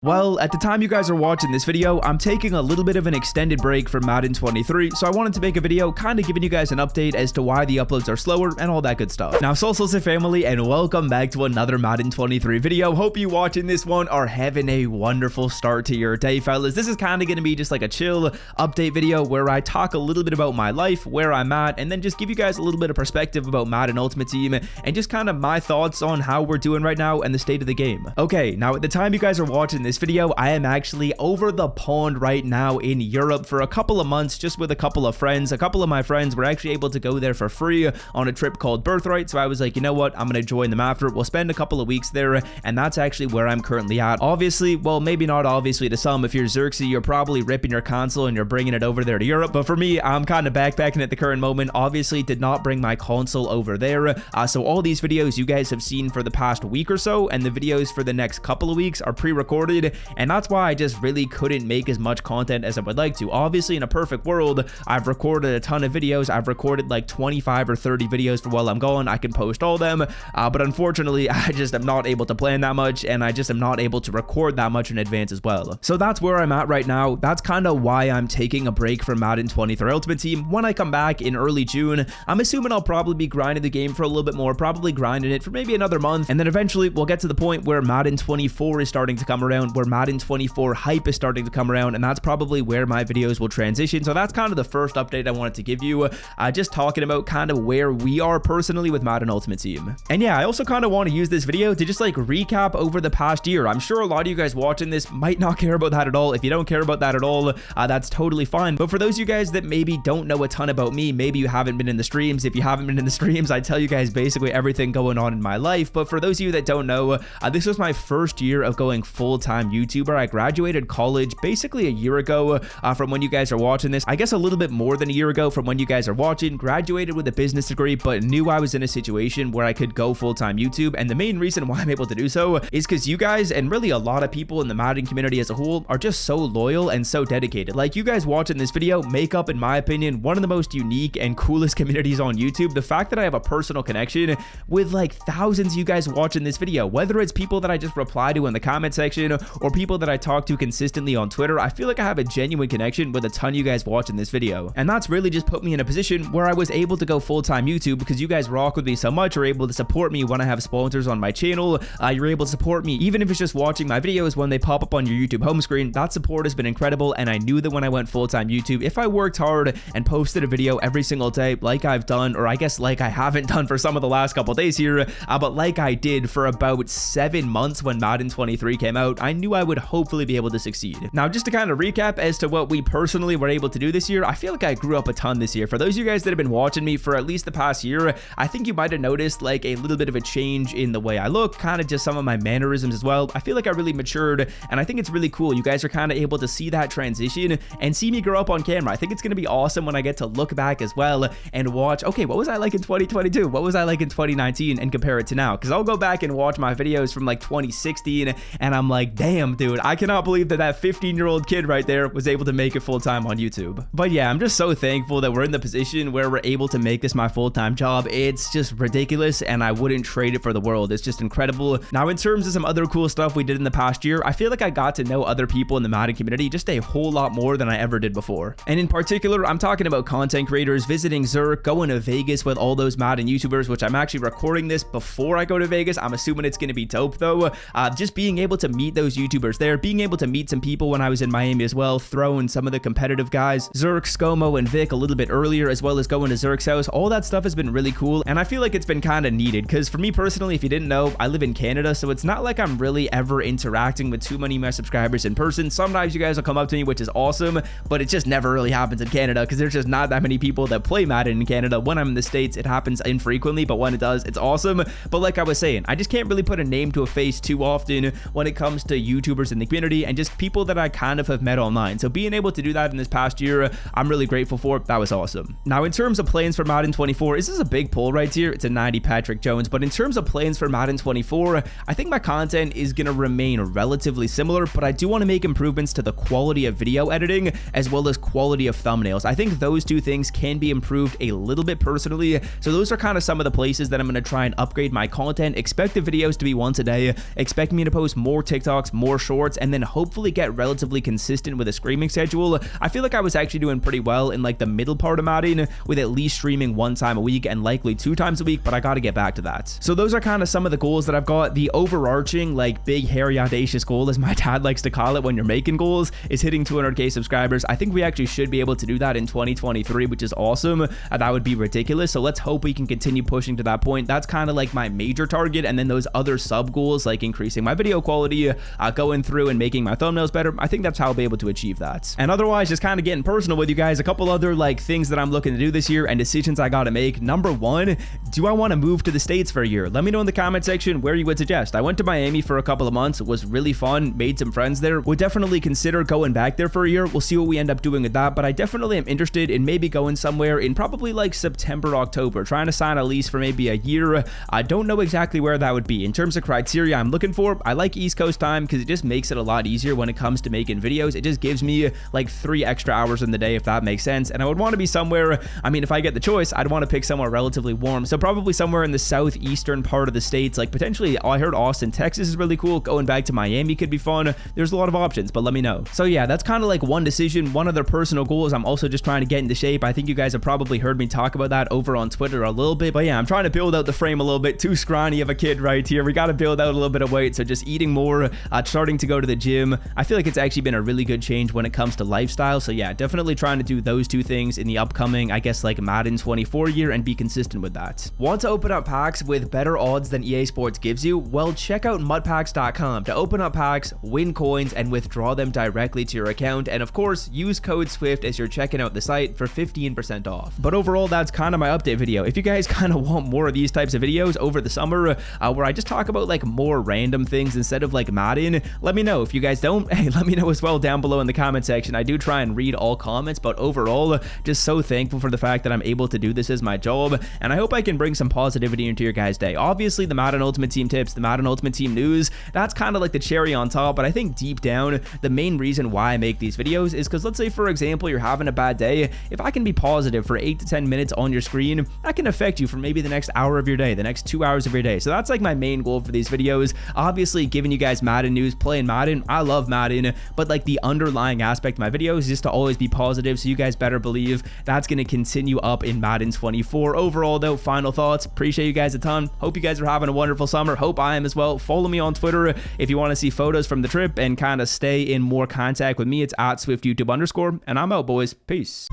Well, at the time you guys are watching this video, I'm taking a little bit of an extended break from Madden 23, so I wanted to make a video kind of giving you guys an update as to why the uploads are slower and all that good stuff. Now, Salsa family, and welcome back to another Madden 23 video. Hope you watching this one are having a wonderful start to your day, fellas. This is kind of going to be just like a chill update video where I talk a little bit about my life, where I'm at, and then just give you guys a little bit of perspective about Madden Ultimate Team and just kind of my thoughts on how we're doing right now and the state of the game. Okay, now at the time you guys are watching this video, I am actually over the pond right now in Europe for a couple of months just with a couple of friends. A couple of my friends were actually able to go there for free on a trip called Birthright, so I was like, you know what, I'm gonna join them after. We'll spend a couple of weeks there, and that's actually where I'm currently at. Obviously, well, maybe not obviously to some. If you're Xerxes, you're probably ripping your console and you're bringing it over there to Europe, but for me, I'm kind of backpacking at the current moment. Obviously did not bring my console over there, so all these videos you guys have seen for the past week or so, and the videos for the next couple of weeks are pre-recorded, and that's why I just really couldn't make as much content as I would like to. Obviously, in a perfect world, I've recorded a ton of videos. I've recorded like 25 or 30 videos for while I'm gone. I can post all them, but unfortunately, I just am not able to plan that much, and I just am not able to record that much in advance as well. So that's where I'm at right now. That's kind of why I'm taking a break from Madden 23 Ultimate Team. When I come back in early June, I'm assuming I'll probably be grinding the game for a little bit more, probably grinding it for maybe another month, and then eventually we'll get to the point where Madden 24 is starting to come around, where Madden 24 hype is starting to come around, and that's probably where my videos will transition. So that's kind of the first update I wanted to give you, just talking about kind of where we are personally with Madden Ultimate Team. And yeah, I also kind of want to use this video to just like recap over the past year. I'm sure a lot of you guys watching this might not care about that at all. If you don't care about that at all, that's totally fine. But for those of you guys that maybe don't know a ton about me, maybe you haven't been in the streams. If you haven't been in the streams, I tell you guys basically everything going on in my life. But for those of you that don't know, this was my first year of going full-time YouTuber. I graduated college basically a year ago from when you guys are watching this. I guess a little bit more than a year ago from when you guys are watching. Graduated with a business degree, but knew I was in a situation where I could go full-time YouTube. And the main reason why I'm able to do so is because you guys, and really a lot of people in the Madden community as a whole, are just so loyal and so dedicated. Like you guys watching this video make up, in my opinion, one of the most unique and coolest communities on YouTube. The fact that I have a personal connection with like thousands of you guys watching this video, whether it's people that I just reply to in the comment section or people that I talk to consistently on Twitter, I feel like I have a genuine connection with a ton of you guys watching this video. And that's really just put me in a position where I was able to go full-time YouTube because you guys rock with me so much, are able to support me when I have sponsors on my channel. You're able to support me even if it's just watching my videos when they pop up on your YouTube home screen. That support has been incredible, and I knew that when I went full-time YouTube, if I worked hard and posted a video every single day like I've done, or I guess like I haven't done for some of the last couple days here, but like I did for about 7 months when Madden 23 came out, I knew I would hopefully be able to succeed. Now, just to kind of recap as to what we personally were able to do this year, I feel like I grew up a ton this year. For those of you guys that have been watching me for at least the past year, I think you might have noticed like a little bit of a change in the way I look, kind of just some of my mannerisms as well. I feel like I really matured, and I think it's really cool. You guys are kind of able to see that transition and see me grow up on camera. I think it's going to be awesome when I get to look back as well and watch, okay, what was I like in 2022? What was I like in 2019 and compare it to now? Because I'll go back and watch my videos from like 2016 and I'm like, damn, dude, I cannot believe that 15-year-old kid right there was able to make it full-time on YouTube. But yeah, I'm just so thankful that we're in the position where we're able to make this my full-time job. It's just ridiculous, and I wouldn't trade it for the world. It's just incredible. Now, in terms of some other cool stuff we did in the past year, I feel like I got to know other people in the Madden community just a whole lot more than I ever did before. And in particular, I'm talking about content creators, visiting Zerk, going to Vegas with all those Madden YouTubers, which I'm actually recording this before I go to Vegas. I'm assuming it's going to be dope though. Just being able to meet those YouTubers there, being able to meet some people when I was in Miami as well, throwing some of the competitive guys, Zerk, ScoMo, and Vic a little bit earlier, as well as going to Zerk's house. All that stuff has been really cool, and I feel like it's been kind of needed, because for me personally, if you didn't know, I live in Canada, so it's not like I'm really ever interacting with too many of my subscribers in person. Sometimes you guys will come up to me, which is awesome, but it just never really happens in Canada, because there's just not that many people that play Madden in Canada. When I'm in the States, it happens infrequently, but when it does, it's awesome. But like I was saying, I just can't really put a name to a face too often when it comes to YouTubers in the community and just people that I kind of have met online. So being able to do that in this past year, I'm really grateful for. That was awesome. Now, in terms of plans for Madden 24, this is a big pull right here. It's a 90 Patrick Jones, but in terms of plans for Madden 24, I think my content is going to remain relatively similar, but I do want to make improvements to the quality of video editing as well as quality of thumbnails. I think those two things can be improved a little bit personally. So those are kind of some of the places that I'm going to try and upgrade my content. Expect the videos to be once a day. Expect me to post more TikToks, TikToks, more shorts, and then hopefully get relatively consistent with a streaming schedule. I feel like I was actually doing pretty well in like the middle part of Madden with at least streaming 1 time a week and likely 2 times a week, but I got to get back to that. So those are kind of some of the goals that I've got. The overarching, like, big, hairy, audacious goal, as my dad likes to call it when you're making goals, is hitting 200k subscribers. I think we actually should be able to do that in 2023, which is awesome. That would be ridiculous. So let's hope we can continue pushing to that point. That's kind of like my major target. And then those other sub goals, like increasing my video quality, going through and making my thumbnails better, I think that's how I'll be able to achieve that. And otherwise, just kind of getting personal with you guys, a couple other like things that I'm looking to do this year and decisions I got to make. Number 1, do I want to move to the States for a year? Let me know in the comment section where you would suggest. I went to Miami for a couple of months. It was really fun, made some friends there. Would definitely consider going back there for a year. We'll see what we end up doing with that, but I definitely am interested in maybe going somewhere in probably like September, October, trying to sign a lease for maybe a year. I don't know exactly where that would be. In terms of criteria I'm looking for, I like East Coast time because it just makes it a lot easier when it comes to making videos. It just gives me like 3 extra hours in the day, if that makes sense. And I would want to be somewhere, I mean, if I get the choice, I'd want to pick somewhere relatively warm. So probably somewhere in the southeastern part of the States, like potentially, I heard Austin, Texas is really cool. Going back to Miami could be fun. There's a lot of options, but let me know. So yeah, that's kind of like one decision. One other personal goal is I'm also just trying to get into shape. I think you guys have probably heard me talk about that over on Twitter a little bit, but yeah, I'm trying to build out the frame a little bit. Too scrawny of a kid right here. We got to build out a little bit of weight. So just eating more, starting to go to the gym. I feel like it's actually been a really good change when it comes to lifestyle. So yeah, definitely trying to do those 2 things in the upcoming, I guess, like Madden 24 year and be consistent with that. Want to open up packs with better odds than EA Sports gives you? Well, check out mudpacks.com to open up packs, win coins, and withdraw them directly to your account. And of course, use code SWIFT as you're checking out the site for 15% off. But overall, that's kind of my update video. If you guys kind of want more of these types of videos over the summer, where I just talk about like more random things instead of like Madden, let me know. If you guys don't, hey, let me know as well down below in the comment section. I do try and read all comments, but overall, just so thankful for the fact that I'm able to do this as my job, and I hope I can bring some positivity into your guys' day. Obviously, the Madden Ultimate Team tips, the Madden Ultimate Team news, that's kind of like the cherry on top, but I think deep down, the main reason why I make these videos is because, let's say, for example, you're having a bad day. If I can be positive for 8 to 10 minutes on your screen, that can affect you for maybe the next hour of your day, the next 2 hours of your day. So that's like my main goal for these videos. Obviously, giving you guys Madden news, playing Madden. I love Madden, but like the underlying aspect of my videos is just to always be positive. So you guys better believe that's going to continue up in Madden 24. Overall, though, final thoughts. Appreciate you guys a ton. Hope you guys are having a wonderful summer. Hope I am as well. Follow me on Twitter if you want to see photos from the trip and kind of stay in more contact with me. It's at SwiftYouTube_, and I'm out, boys. Peace.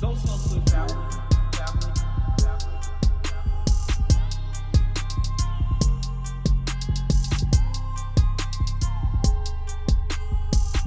So Swift out.